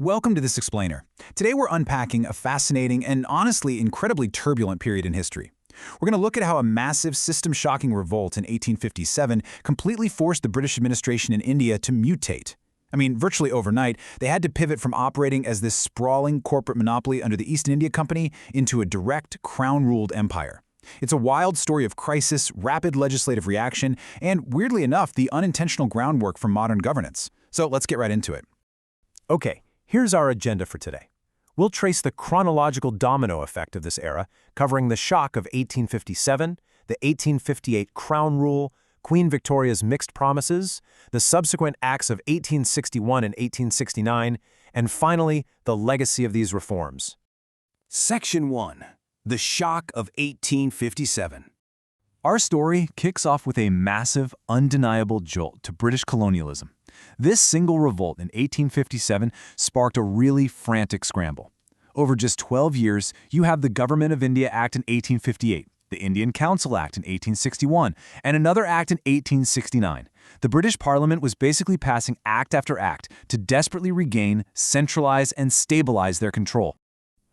Welcome to this explainer. Today we're unpacking a fascinating and honestly incredibly turbulent period in history. We're going to look at how a massive system-shocking revolt in 1857 completely forced the British administration in India to mutate. I mean, virtually overnight, they had to pivot from operating as this sprawling corporate monopoly under the East India Company into a direct, crown-ruled empire. It's a wild story of crisis, rapid legislative reaction, and, weirdly enough, the unintentional groundwork for modern governance. So let's get right into it. Okay, here's our agenda for today. We'll trace the chronological domino effect of this era, covering the shock of 1857, the 1858 Crown Rule, Queen Victoria's mixed promises, the subsequent acts of 1861 and 1869, and finally, the legacy of these reforms. Section 1. The Shock of 1857. Our story kicks off with a massive, undeniable jolt to British colonialism. This single revolt in 1857 sparked a really frantic scramble. Over just 12 years, you have the Government of India Act in 1858, the Indian Council Act in 1861, and another act in 1869. The British Parliament was basically passing act after act to desperately regain, centralize, and stabilize their control.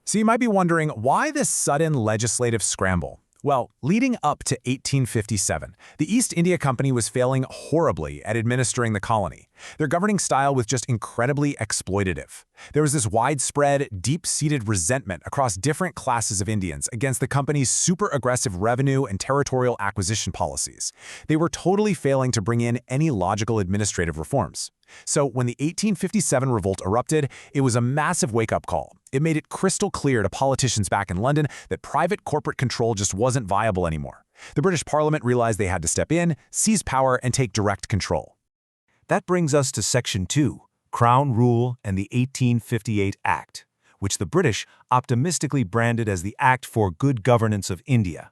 So you might be wondering, why this sudden legislative scramble? Well, leading up to 1857, the East India Company was failing horribly at administering the colony. Their governing style was just incredibly exploitative. There was this widespread, deep-seated resentment across different classes of Indians against the company's super-aggressive revenue and territorial acquisition policies. They were totally failing to bring in any logical administrative reforms. So when the 1857 revolt erupted, it was a massive wake-up call. It made it crystal clear to politicians back in London that private corporate control just wasn't viable anymore. The British Parliament realized they had to step in, seize power, and take direct control. That brings us to Section 2, Crown Rule and the 1858 Act, which the British optimistically branded as the Act for Good Governance of India.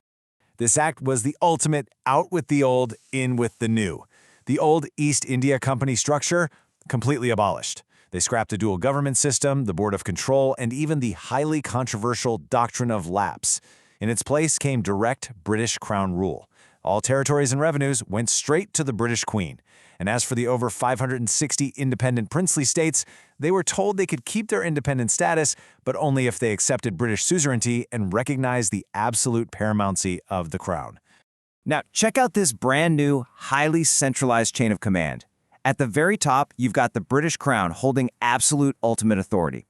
This act was the ultimate out with the old, in with the new. The old East India Company structure, completely abolished. They scrapped the dual government system, the Board of Control, and even the highly controversial doctrine of lapse. In its place came direct British Crown rule. All territories and revenues went straight to the British Queen. And as for the over 560 independent princely states, they were told they could keep their independent status, but only if they accepted British suzerainty and recognized the absolute paramountcy of the Crown. Now, check out this brand new, highly centralized chain of command. At the very top, you've got the British Crown holding absolute ultimate authority.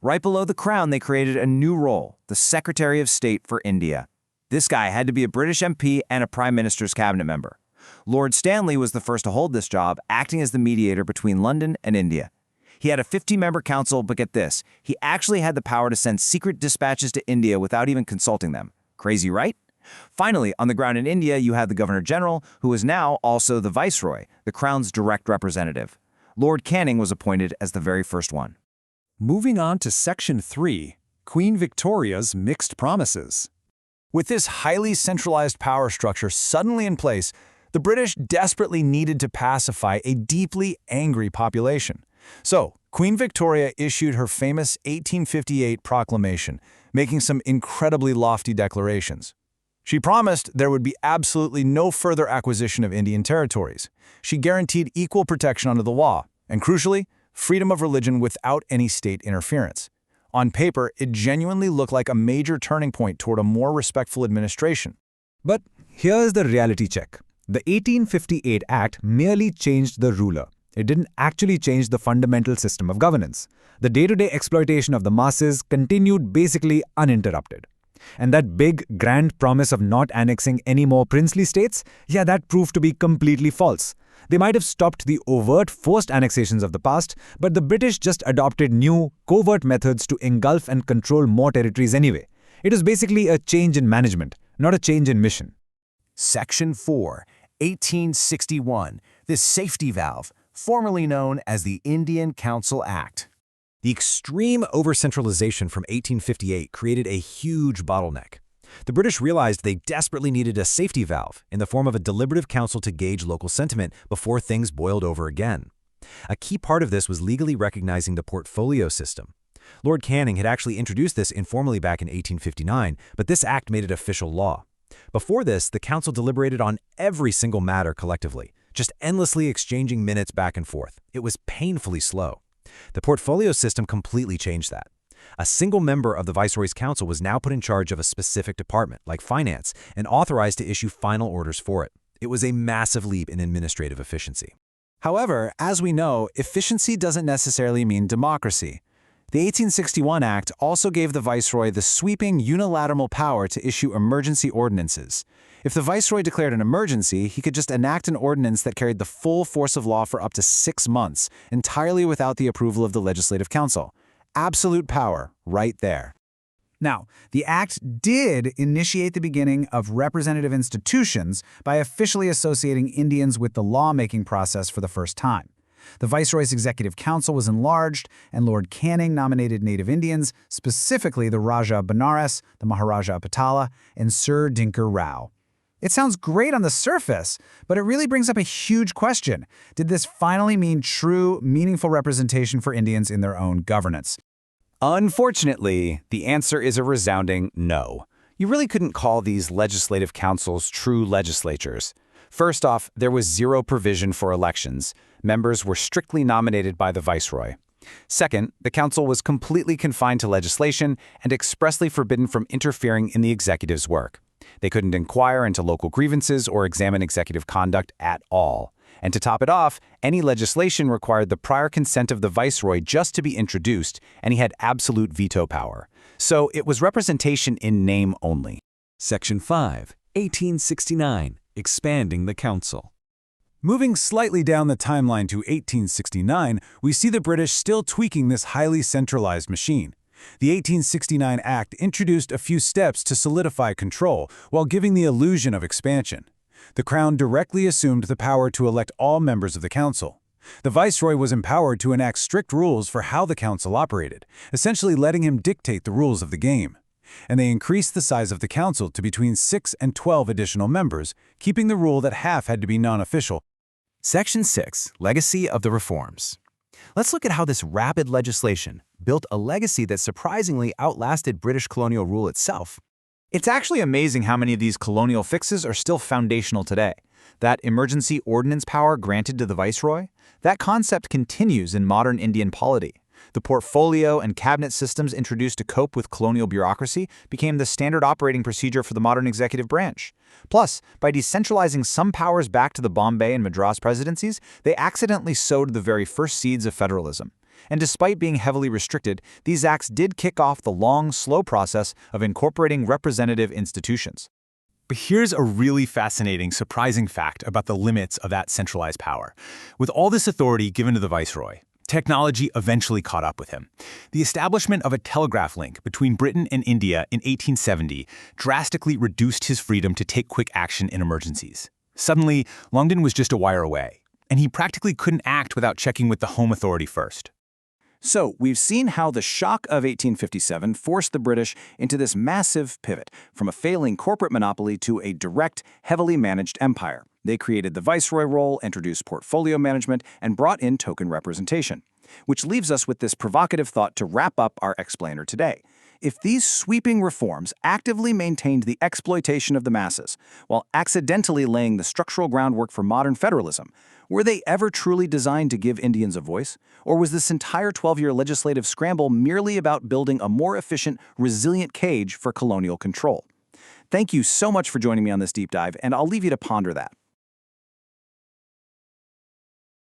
Right below the Crown, they created a new role, the Secretary of State for India. This guy had to be a British MP and a Prime Minister's cabinet member. Lord Stanley was the first to hold this job, acting as the mediator between London and India. He had a 50-member council, but get this, he actually had the power to send secret dispatches to India without even consulting them. Crazy, right? Finally, on the ground in India, you had the Governor-General, who is now also the Viceroy, the Crown's direct representative. Lord Canning was appointed as the very first one. Moving on to Section 3, Queen Victoria's mixed promises. With this highly centralized power structure suddenly in place, the British desperately needed to pacify a deeply angry population. So, Queen Victoria issued her famous 1858 Proclamation, making some incredibly lofty declarations. She promised there would be absolutely no further acquisition of Indian territories. She guaranteed equal protection under the law, and crucially, freedom of religion without any state interference. On paper, it genuinely looked like a major turning point toward a more respectful administration. But here's the reality check. The 1858 Act merely changed the ruler. It didn't actually change the fundamental system of governance. The day-to-day exploitation of the masses continued basically uninterrupted. And that big, grand promise of not annexing any more princely states, yeah, that proved to be completely false. They might have stopped the overt, forced annexations of the past, but the British just adopted new, covert methods to engulf and control more territories anyway. It was basically a change in management, not a change in mission. Section 4, 1861, the safety valve, formerly known as the Indian Council Act. The extreme over-centralization from 1858 created a huge bottleneck. The British realized they desperately needed a safety valve in the form of a deliberative council to gauge local sentiment before things boiled over again. A key part of this was legally recognizing the portfolio system. Lord Canning had actually introduced this informally back in 1859, but this act made it official law. Before this, the council deliberated on every single matter collectively, just endlessly exchanging minutes back and forth. It was painfully slow. The portfolio system completely changed that. A single member of the Viceroy's Council was now put in charge of a specific department, like finance, and authorized to issue final orders for it. It was a massive leap in administrative efficiency. However, as we know, efficiency doesn't necessarily mean democracy. The 1861 Act also gave the Viceroy the sweeping unilateral power to issue emergency ordinances. If the Viceroy declared an emergency, he could just enact an ordinance that carried the full force of law for up to 6 months, entirely without the approval of the Legislative Council. Absolute power, right there. Now, the Act did initiate the beginning of representative institutions by officially associating Indians with the lawmaking process for the first time. The Viceroy's Executive Council was enlarged, and Lord Canning nominated native Indians, specifically the Raja of Benares, the Maharaja of Patala, and Sir Dinker Rao. It sounds great on the surface, but it really brings up a huge question. Did this finally mean true, meaningful representation for Indians in their own governance? Unfortunately, the answer is a resounding no. You really couldn't call these legislative councils true legislatures. First off, there was zero provision for elections. Members were strictly nominated by the Viceroy. Second, the council was completely confined to legislation and expressly forbidden from interfering in the executive's work. They couldn't inquire into local grievances or examine executive conduct at all. And to top it off, any legislation required the prior consent of the Viceroy just to be introduced, and he had absolute veto power. So it was representation in name only. Section 5, 1869, Expanding the Council. Moving slightly down the timeline to 1869, we see the British still tweaking this highly centralized machine. The 1869 Act introduced a few steps to solidify control while giving the illusion of expansion. The Crown directly assumed the power to elect all members of the Council. The Viceroy was empowered to enact strict rules for how the Council operated, essentially letting him dictate the rules of the game. And they increased the size of the Council to between 6 and 12 additional members, keeping the rule that half had to be non-official. Section 6, Legacy of the Reforms. Let's look at how this rapid legislation built a legacy that surprisingly outlasted British colonial rule itself. It's actually amazing how many of these colonial fixes are still foundational today. That emergency ordinance power granted to the Viceroy, that concept continues in modern Indian polity. The portfolio and cabinet systems introduced to cope with colonial bureaucracy became the standard operating procedure for the modern executive branch. Plus, by decentralizing some powers back to the Bombay and Madras presidencies, they accidentally sowed the very first seeds of federalism. And despite being heavily restricted, these acts did kick off the long, slow process of incorporating representative institutions. But here's a really fascinating, surprising fact about the limits of that centralized power. With all this authority given to the Viceroy, technology eventually caught up with him. The establishment of a telegraph link between Britain and India in 1870 drastically reduced his freedom to take quick action in emergencies. Suddenly, London was just a wire away, and he practically couldn't act without checking with the home authority first. So, we've seen how the shock of 1857 forced the British into this massive pivot, from a failing corporate monopoly to a direct, heavily managed empire. They created the Viceroy role, introduced portfolio management, and brought in token representation. Which leaves us with this provocative thought to wrap up our explainer today. If these sweeping reforms actively maintained the exploitation of the masses, while accidentally laying the structural groundwork for modern federalism, were they ever truly designed to give Indians a voice? Or was this entire 12-year legislative scramble merely about building a more efficient, resilient cage for colonial control? Thank you so much for joining me on this deep dive, and I'll leave you to ponder that.